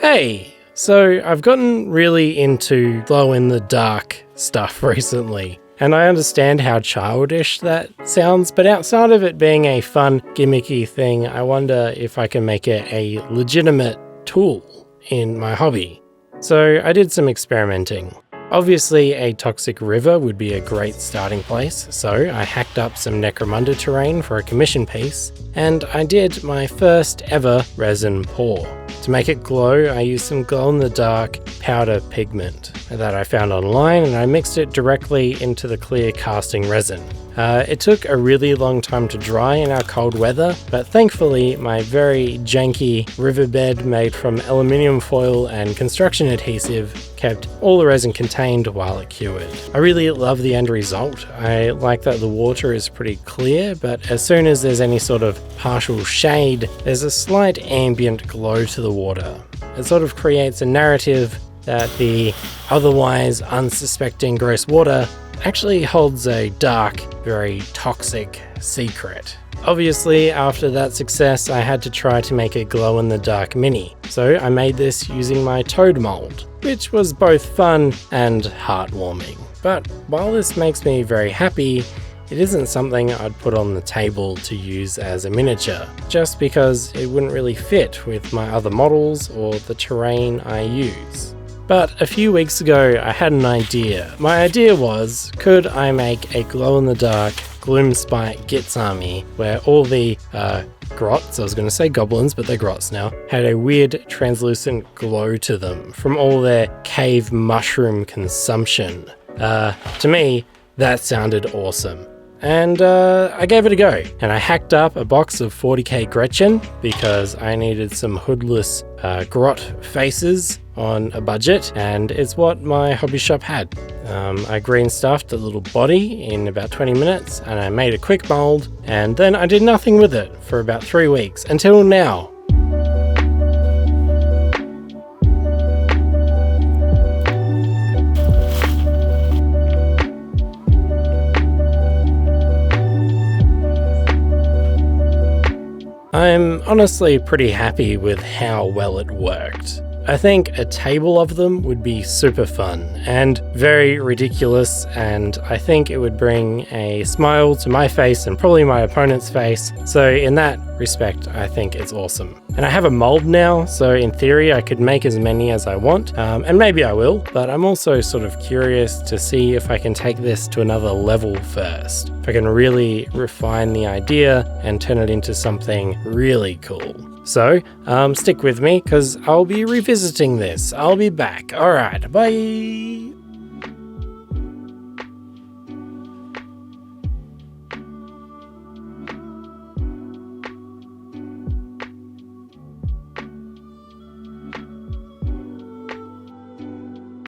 Hey, so I've gotten really into glow-in-the-dark stuff recently, and I understand how childish that sounds, but outside of it being a fun, gimmicky thing, I wonder if I can make it a legitimate tool in my hobby. So I did some experimenting. Obviously, a toxic river would be a great starting place, so I hacked up some Necromunda terrain for a commission piece, and I did my first ever resin pour. To make it glow, I used some glow-in-the-dark powder pigment that I found online, and I mixed it directly into the clear casting resin. It took a really long time to dry in our cold weather, but thankfully my very janky riverbed made from aluminium foil and construction adhesive kept all the resin contained while it cured. I really love the end result. I like that the water is pretty clear, but as soon as there's any sort of partial shade, there's a slight ambient glow to the water. It sort of creates a narrative that the otherwise unsuspecting gross water actually holds a dark, very toxic secret. Obviously, after that success, I had to try to make a glow-in-the-dark mini, so I made this using my toad mold, which was both fun and heartwarming. But while this makes me very happy, it isn't something I'd put on the table to use as a miniature, just because it wouldn't really fit with my other models or the terrain I use. But a few weeks ago, I had an idea. My idea was, could I make a glow-in-the-dark gloomspite gitz army where all the grots, I was going to say goblins, but they're grots now, had a weird translucent glow to them from all their cave mushroom consumption. To me, that sounded awesome. And I gave it a go, and I hacked up a box of 40k Gretchen because I needed some hoodless grot faces on a budget, and it's what my hobby shop had. I green stuffed the little body in about 20 minutes, and I made a quick mold, and then I did nothing with it for about 3 weeks, until now. I'm honestly pretty happy with how well it worked. I think a table of them would be super fun and very ridiculous, and I think it would bring a smile to my face and probably my opponent's face. So in that respect, I think it's awesome. And I have a mold now, so in theory I could make as many as I want, and maybe I will, but I'm also sort of curious to see if I can take this to another level first. If I can really refine the idea and turn it into something really cool. So, stick with me, because I'll be revisiting this. I'll be back. Alright, bye!